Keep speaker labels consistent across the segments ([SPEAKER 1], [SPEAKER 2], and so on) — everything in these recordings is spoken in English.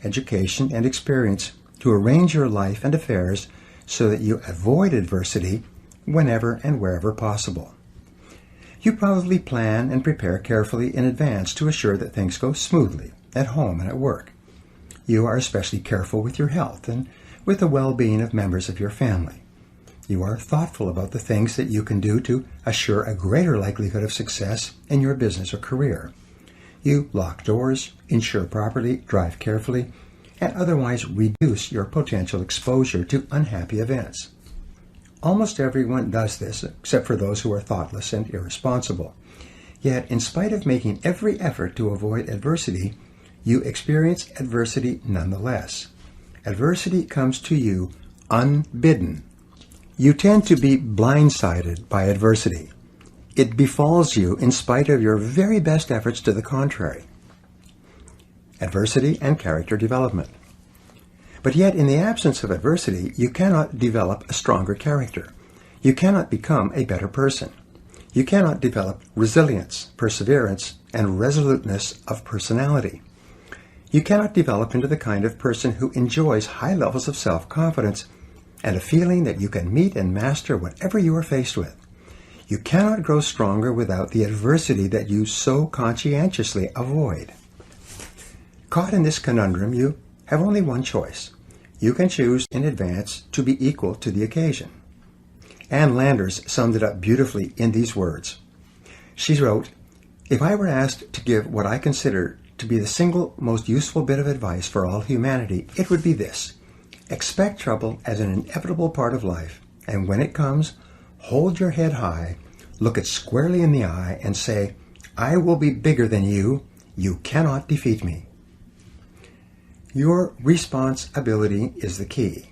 [SPEAKER 1] education, and experience to arrange your life and affairs so that you avoid adversity whenever and wherever possible. You probably plan and prepare carefully in advance to assure that things go smoothly at home and at work. You are especially careful with your health and with the well-being of members of your family. You are thoughtful about the things that you can do to assure a greater likelihood of success in your business or career. You lock doors, insure properly, drive carefully, and otherwise reduce your potential exposure to unhappy events. Almost everyone does this, except for those who are thoughtless and irresponsible. Yet, in spite of making every effort to avoid adversity, you experience adversity nonetheless. Adversity comes to you unbidden. You tend to be blindsided by adversity. It befalls you in spite of your very best efforts to the contrary. Adversity and character development. But yet, in the absence of adversity, you cannot develop a stronger character. You cannot become a better person. You cannot develop resilience, perseverance, and resoluteness of personality. You cannot develop into the kind of person who enjoys high levels of self-confidence and a feeling that you can meet and master whatever you are faced with. You cannot grow stronger without the adversity that you so conscientiously avoid. Caught in this conundrum, you have only one choice. You can choose in advance to be equal to the occasion. Anne Landers summed it up beautifully in these words. She wrote, "If I were asked to give what I consider to be the single most useful bit of advice for all humanity, it would be this. Expect trouble as an inevitable part of life, and when it comes, hold your head high, look it squarely in the eye, and say, 'I will be bigger than you. You cannot defeat me.'" Your responsibility is the key.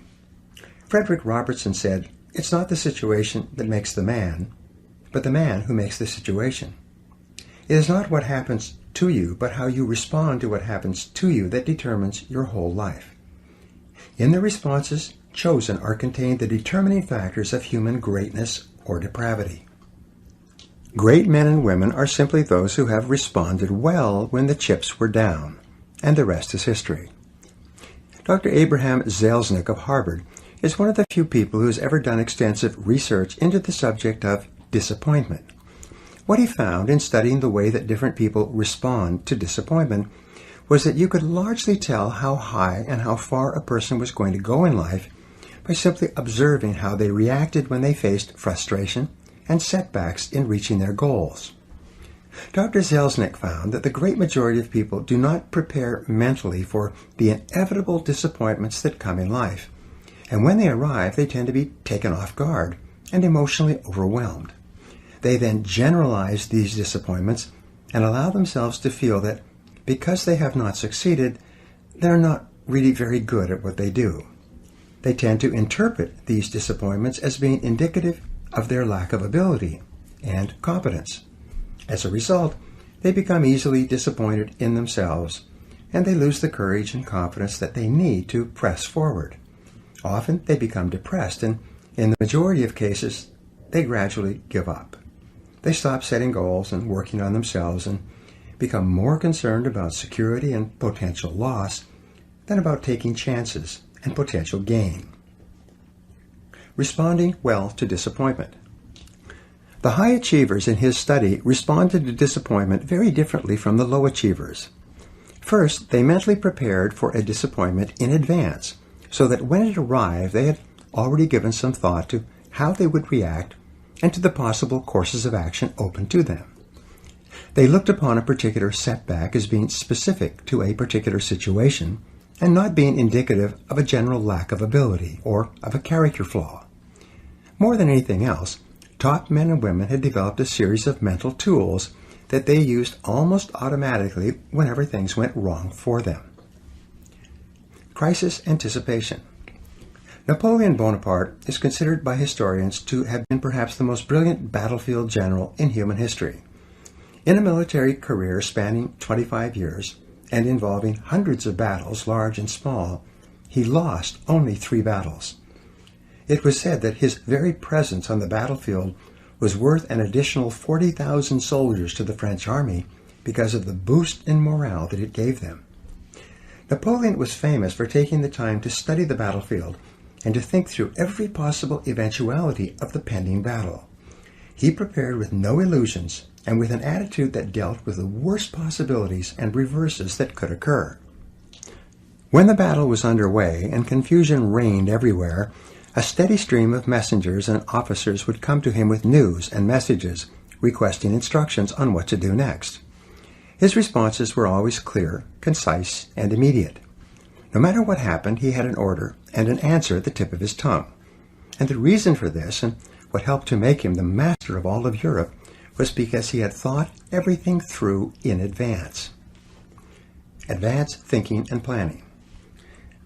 [SPEAKER 1] Frederick Robertson said, "It's not the situation that makes the man, but the man who makes the situation." It is not what happens to you, but how you respond to what happens to you that determines your whole life. In the responses chosen are contained the determining factors of human greatness or depravity. Great men and women are simply those who have responded well when the chips were down, and the rest is history. Dr. Abraham Zelznick of Harvard is one of the few people who has ever done extensive research into the subject of disappointment. What he found in studying the way that different people respond to disappointment was that you could largely tell how high and how far a person was going to go in life by simply observing how they reacted when they faced frustration and setbacks in reaching their goals. Dr. Zelznick found that the great majority of people do not prepare mentally for the inevitable disappointments that come in life, and when they arrive, they tend to be taken off guard and emotionally overwhelmed. They then generalize these disappointments and allow themselves to feel that because they have not succeeded, they're not really very good at what they do. They tend to interpret these disappointments as being indicative of their lack of ability and competence. As a result, they become easily disappointed in themselves, and they lose the courage and confidence that they need to press forward. Often they become depressed, and in the majority of cases, they gradually give up. They stop setting goals and working on themselves and become more concerned about security and potential loss than about taking chances and potential gain. Responding well to disappointment. The high achievers in his study responded to disappointment very differently from the low achievers. First, they mentally prepared for a disappointment in advance, so that when it arrived, they had already given some thought to how they would react and to the possible courses of action open to them. They looked upon a particular setback as being specific to a particular situation and not being indicative of a general lack of ability or of a character flaw. More than anything else, top men and women had developed a series of mental tools that they used almost automatically whenever things went wrong for them. Crisis anticipation. Napoleon Bonaparte is considered by historians to have been perhaps the most brilliant battlefield general in human history. In a military career spanning 25 years and involving hundreds of battles, large and small, he lost only 3 battles. It was said that his very presence on the battlefield was worth an additional 40,000 soldiers to the French army because of the boost in morale that it gave them. Napoleon was famous for taking the time to study the battlefield and to think through every possible eventuality of the pending battle. He prepared with no illusions and with an attitude that dealt with the worst possibilities and reverses that could occur. When the battle was underway and confusion reigned everywhere, a steady stream of messengers and officers would come to him with news and messages, requesting instructions on what to do next. His responses were always clear, concise, and immediate. No matter what happened, he had an order and an answer at the tip of his tongue. And the reason for this, and what helped to make him the master of all of Europe, was because he had thought everything through in advance. Advanced thinking and planning.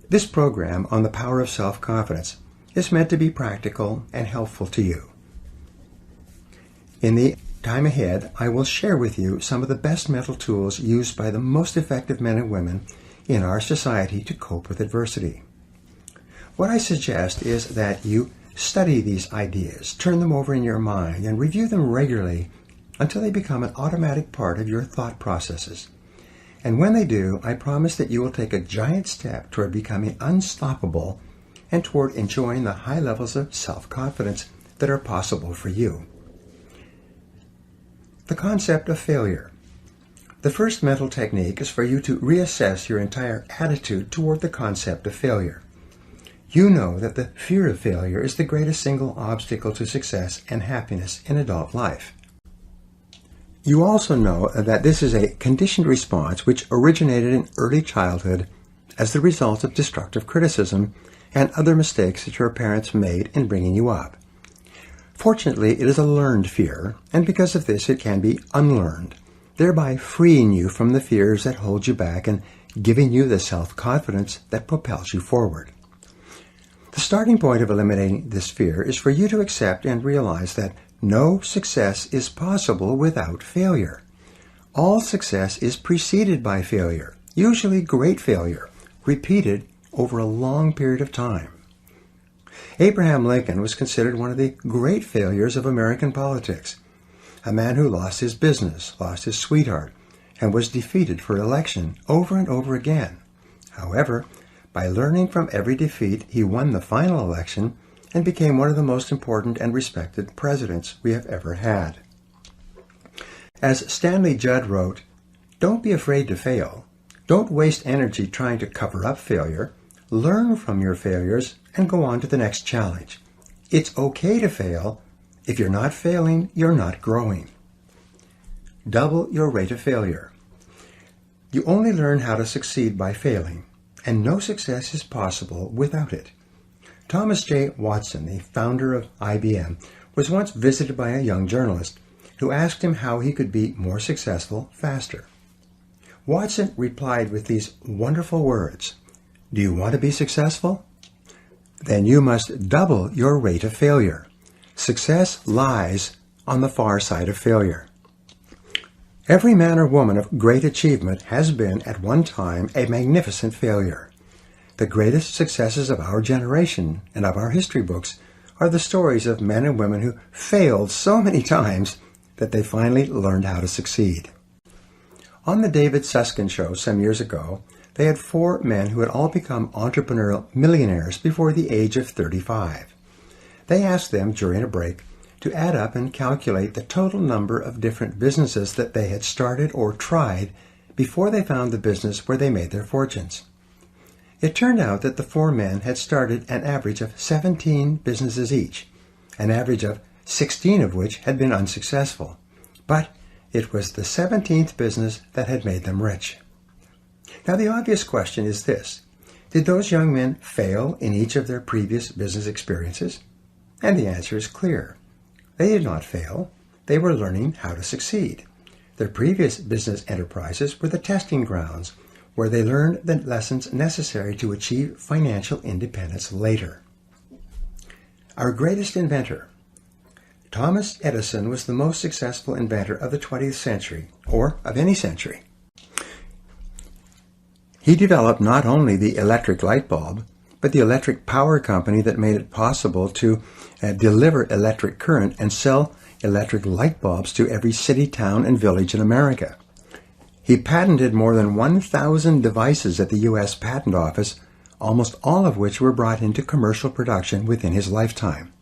[SPEAKER 1] This program on the power of self-confidence is meant to be practical and helpful to you. In the time ahead, I will share with you some of the best mental tools used by the most effective men and women in our society to cope with adversity. What I suggest is that you study these ideas, turn them over in your mind, and review them regularly until they become an automatic part of your thought processes. And when they do, I promise that you will take a giant step toward becoming unstoppable and toward enjoying the high levels of self-confidence that are possible for you. The concept of failure. The first mental technique is for you to reassess your entire attitude toward the concept of failure. You know that the fear of failure is the greatest single obstacle to success and happiness in adult life. You also know that this is a conditioned response which originated in early childhood as the result of destructive criticism and other mistakes that your parents made in bringing you up. Fortunately, it is a learned fear, and because of this it can be unlearned, thereby freeing you from the fears that hold you back and giving you the self-confidence that propels you forward. The starting point of eliminating this fear is for you to accept and realize that no success is possible without failure. All success is preceded by failure, usually great failure, repeated over a long period of time. Abraham Lincoln was considered one of the great failures of American politics, a man who lost his business, lost his sweetheart, and was defeated for election over and over again. However, by learning from every defeat, he won the final election and became one of the most important and respected presidents we have ever had. As Stanley Judd wrote, "Don't be afraid to fail. Don't waste energy trying to cover up failure. Learn from your failures and go on to the next challenge. It's okay to fail. If you're not failing, you're not growing." Double your rate of failure. You only learn how to succeed by failing, and no success is possible without it. Thomas J. Watson, the founder of IBM, was once visited by a young journalist who asked him how he could be more successful faster. Watson replied with these wonderful words, "Do you want to be successful? Then you must double your rate of failure. Success lies on the far side of failure." Every man or woman of great achievement has been at one time a magnificent failure. The greatest successes of our generation and of our history books are the stories of men and women who failed so many times that they finally learned how to succeed. On the David Susskind show some years ago, they had 4 men who had all become entrepreneurial millionaires before the age of 35. They asked them during a break to add up and calculate the total number of different businesses that they had started or tried before they found the business where they made their fortunes. It turned out that the 4 men had started an average of 17 businesses each, an average of 16 of which had been unsuccessful. But it was the 17th business that had made them rich. Now the obvious question is this: did those young men fail in each of their previous business experiences? And the answer is clear. They did not fail. They were learning how to succeed. Their previous business enterprises were the testing grounds where they learned the lessons necessary to achieve financial independence later. Our greatest inventor. Thomas Edison was the most successful inventor of the 20th century, or of any century. He developed not only the electric light bulb, but the electric power company that made it possible to deliver electric current and sell electric light bulbs to every city, town, and village in America. He patented more than 1,000 devices at the U.S. Patent Office, almost all of which were brought into commercial production within his lifetime.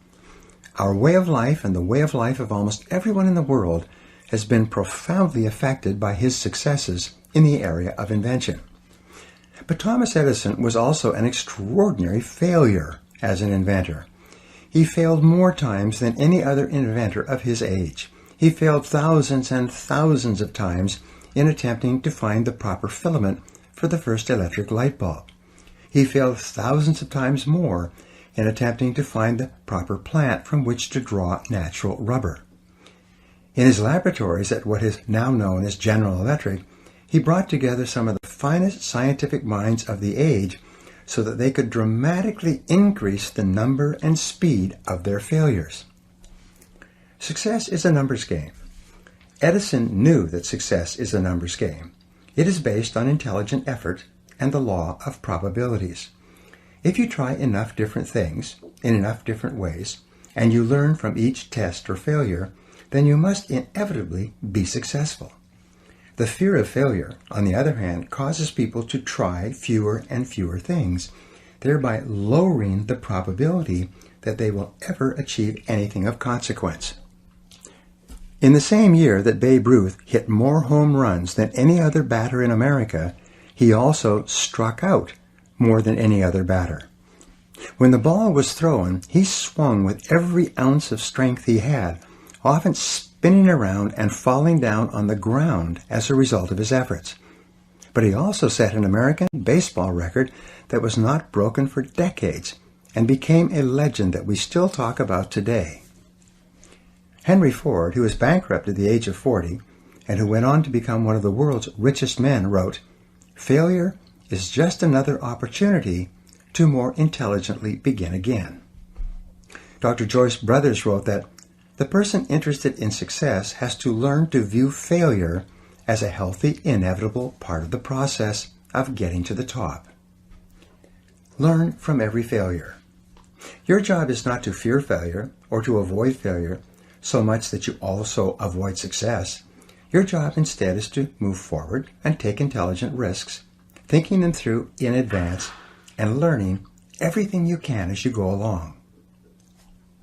[SPEAKER 1] Our way of life and the way of life of almost everyone in the world has been profoundly affected by his successes in the area of invention. But Thomas Edison was also an extraordinary failure as an inventor. He failed more times than any other inventor of his age. He failed thousands and thousands of times in attempting to find the proper filament for the first electric light bulb. He failed thousands of times more in attempting to find the proper plant from which to draw natural rubber. In his laboratories at what is now known as General Electric, he brought together some of the finest scientific minds of the age so that they could dramatically increase the number and speed of their failures. Success is a numbers game. Edison knew that success is a numbers game. It is based on intelligent effort and the law of probabilities. If you try enough different things in enough different ways, and you learn from each test or failure, then you must inevitably be successful. The fear of failure, on the other hand, causes people to try fewer and fewer things, thereby lowering the probability that they will ever achieve anything of consequence. In the same year that Babe Ruth hit more home runs than any other batter in America, he also struck out more than any other batter. When the ball was thrown, he swung with every ounce of strength he had, often spinning around and falling down on the ground as a result of his efforts. But he also set an American baseball record that was not broken for decades and became a legend that we still talk about today. Henry Ford, who was bankrupt at the age of 40 and who went on to become one of the world's richest men, wrote, "Failure is just another opportunity to more intelligently begin again." Dr. Joyce Brothers wrote that the person interested in success has to learn to view failure as a healthy, inevitable part of the process of getting to the top. Learn from every failure. Your job is not to fear failure or to avoid failure so much that you also avoid success. Your job instead is to move forward and take intelligent risks, thinking them through in advance and learning everything you can as you go along.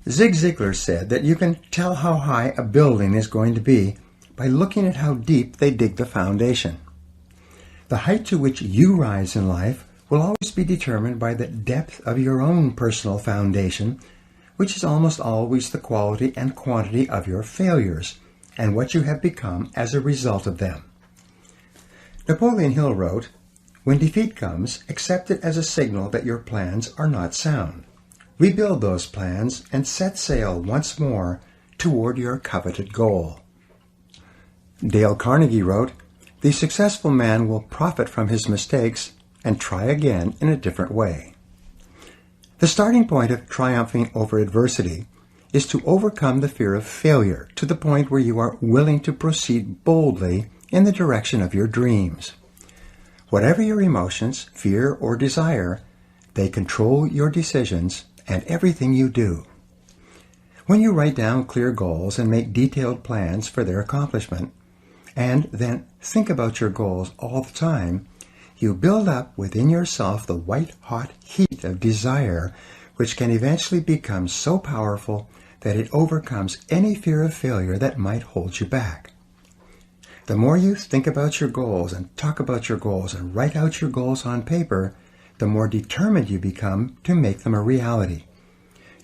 [SPEAKER 1] Zig Ziglar said that you can tell how high a building is going to be by looking at how deep they dig the foundation. The height to which you rise in life will always be determined by the depth of your own personal foundation, which is almost always the quality and quantity of your failures and what you have become as a result of them. Napoleon Hill wrote, "When defeat comes, accept it as a signal that your plans are not sound. Rebuild those plans and set sail once more toward your coveted goal." Dale Carnegie wrote, "The successful man will profit from his mistakes and try again in a different way." The starting point of triumphing over adversity is to overcome the fear of failure to the point where you are willing to proceed boldly in the direction of your dreams. Whatever your emotions, fear, or desire, they control your decisions and everything you do. When you write down clear goals and make detailed plans for their accomplishment, and then think about your goals all the time, you build up within yourself the white-hot heat of desire, which can eventually become so powerful that it overcomes any fear of failure that might hold you back. The more you think about your goals and talk about your goals and write out your goals on paper, the more determined you become to make them a reality.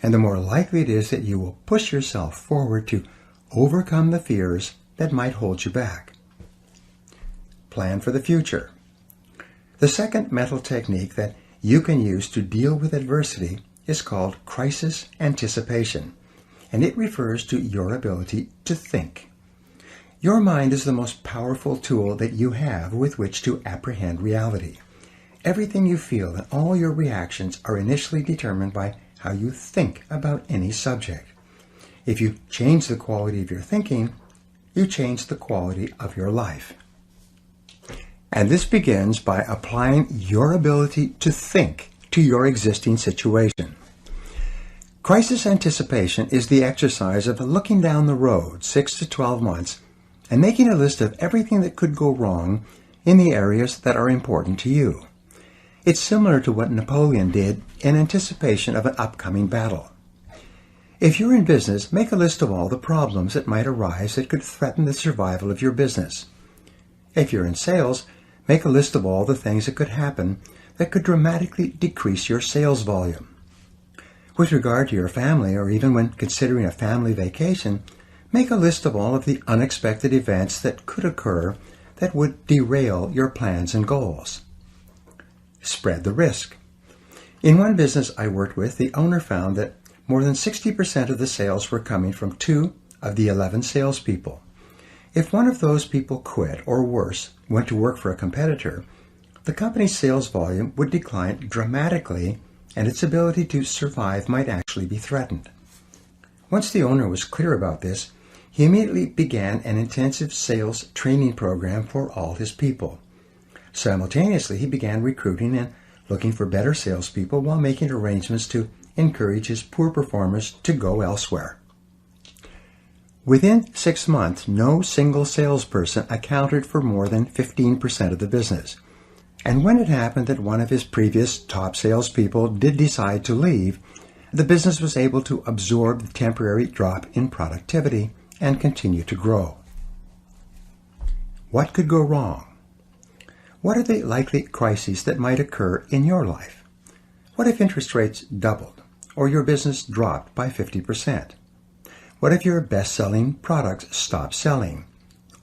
[SPEAKER 1] And the more likely it is that you will push yourself forward to overcome the fears that might hold you back. Plan for the future. The second mental technique that you can use to deal with adversity is called crisis anticipation, and it refers to your ability to think. Your mind is the most powerful tool that you have with which to apprehend reality. Everything you feel and all your reactions are initially determined by how you think about any subject. If you change the quality of your thinking, you change the quality of your life. And this begins by applying your ability to think to your existing situation. Crisis anticipation is the exercise of looking down the road 6 to 12 months and making a list of everything that could go wrong in the areas that are important to you. It's similar to what Napoleon did in anticipation of an upcoming battle. If you're in business, make a list of all the problems that might arise that could threaten the survival of your business. If you're in sales, make a list of all the things that could happen that could dramatically decrease your sales volume. With regard to your family, or even when considering a family vacation, make a list of all of the unexpected events that could occur that would derail your plans and goals. Spread the risk. In one business I worked with, the owner found that more than 60% of the sales were coming from 2 of the 11 salespeople. If one of those people quit, or worse, went to work for a competitor, the company's sales volume would decline dramatically and its ability to survive might actually be threatened. Once the owner was clear about this, he immediately began an intensive sales training program for all his people. Simultaneously, he began recruiting and looking for better salespeople while making arrangements to encourage his poor performers to go elsewhere. Within 6 months, no single salesperson accounted for more than 15% of the business. And when it happened that one of his previous top salespeople did decide to leave, the business was able to absorb the temporary drop in productivity and continue to grow. What could go wrong? What are the likely crises that might occur in your life? What if interest rates doubled, or your business dropped by 50%? What if your best-selling products stop selling,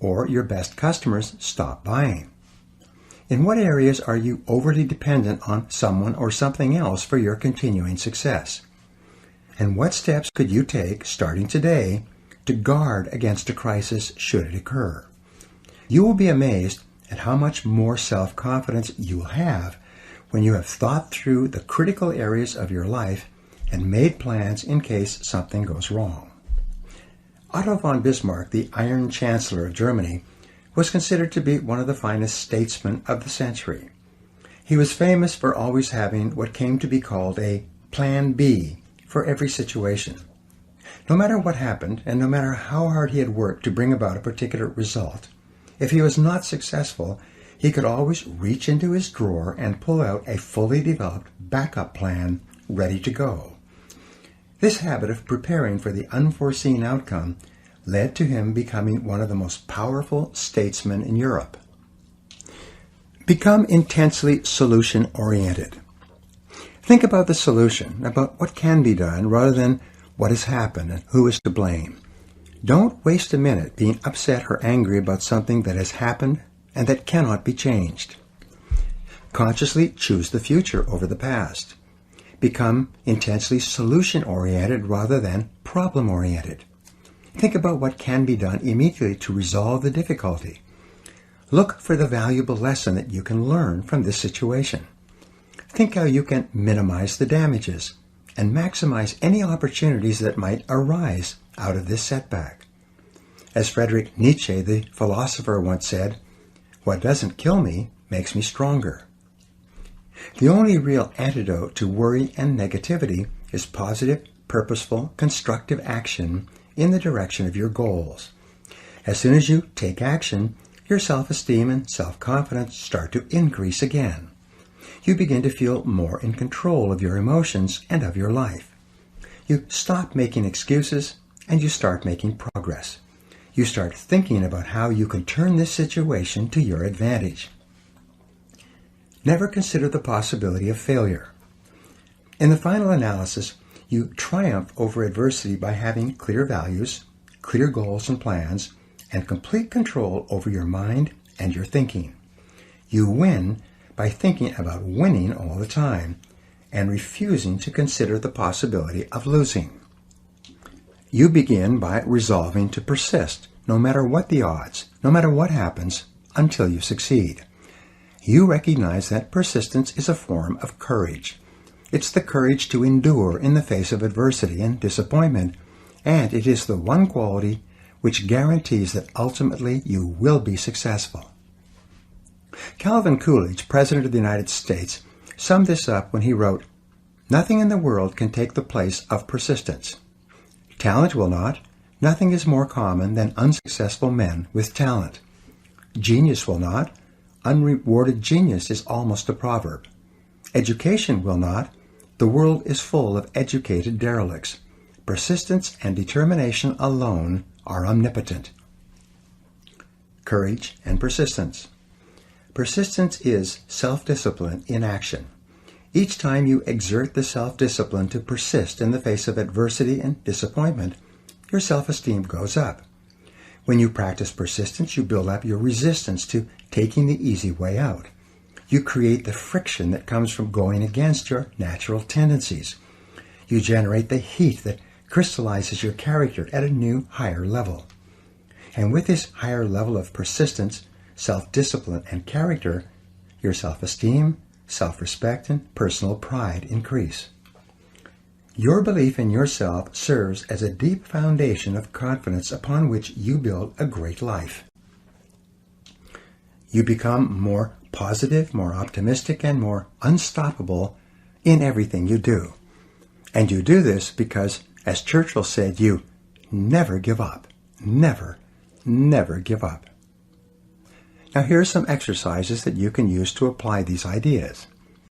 [SPEAKER 1] or your best customers stop buying? In what areas are you overly dependent on someone or something else for your continuing success? And what steps could you take, starting today, to guard against a crisis should it occur? You will be amazed at how much more self-confidence you will have when you have thought through the critical areas of your life and made plans in case something goes wrong. Otto von Bismarck, the Iron Chancellor of Germany, was considered to be one of the finest statesmen of the century. He was famous for always having what came to be called a Plan B for every situation. No matter what happened, and no matter how hard he had worked to bring about a particular result, if he was not successful, he could always reach into his drawer and pull out a fully developed backup plan ready to go. This habit of preparing for the unforeseen outcome led to him becoming one of the most powerful statesmen in Europe. Become intensely solution-oriented. Think about the solution, about what can be done, rather than what has happened and who is to blame. Don't waste a minute being upset or angry about something that has happened and that cannot be changed. Consciously choose the future over the past. Become intensely solution-oriented rather than problem-oriented. Think about what can be done immediately to resolve the difficulty. Look for the valuable lesson that you can learn from this situation. Think how you can minimize the damages and maximize any opportunities that might arise out of this setback. As Friedrich Nietzsche, the philosopher, once said, "What doesn't kill me makes me stronger." The only real antidote to worry and negativity is positive, purposeful, constructive action in the direction of your goals. As soon as you take action, your self-esteem and self-confidence start to increase again. You begin to feel more in control of your emotions and of your life. You stop making excuses and you start making progress. You start thinking about how you can turn this situation to your advantage. Never consider the possibility of failure. In the final analysis, you triumph over adversity by having clear values, clear goals and plans, and complete control over your mind and your thinking. You win by thinking about winning all the time and refusing to consider the possibility of losing. You begin by resolving to persist, no matter what the odds, no matter what happens, until you succeed. You recognize that persistence is a form of courage. It's the courage to endure in the face of adversity and disappointment, and it is the one quality which guarantees that ultimately you will be successful. Calvin Coolidge, President of the United States, summed this up when he wrote, "Nothing in the world can take the place of persistence. Talent will not, Nothing is more common than unsuccessful men with talent. Genius will not. Unrewarded genius is almost a proverb. Education will not. The world is full of educated derelicts. Persistence and determination alone are omnipotent. Courage and persistence. Persistence is self-discipline in action. Each time you exert the self-discipline to persist in the face of adversity and disappointment, your self-esteem goes up. When you practice persistence, you build up your resistance to taking the easy way out. You create the friction that comes from going against your natural tendencies. You generate the heat that crystallizes your character at a new, higher level. And with this higher level of persistence, self-discipline, and character, your self-esteem, self-respect, and personal pride increase. Your belief in yourself serves as a deep foundation of confidence upon which you build a great life. You become more positive, more optimistic, and more unstoppable in everything you do. And you do this because, as Churchill said, you never give up. Never, never give up. Now here are some exercises that you can use to apply these ideas.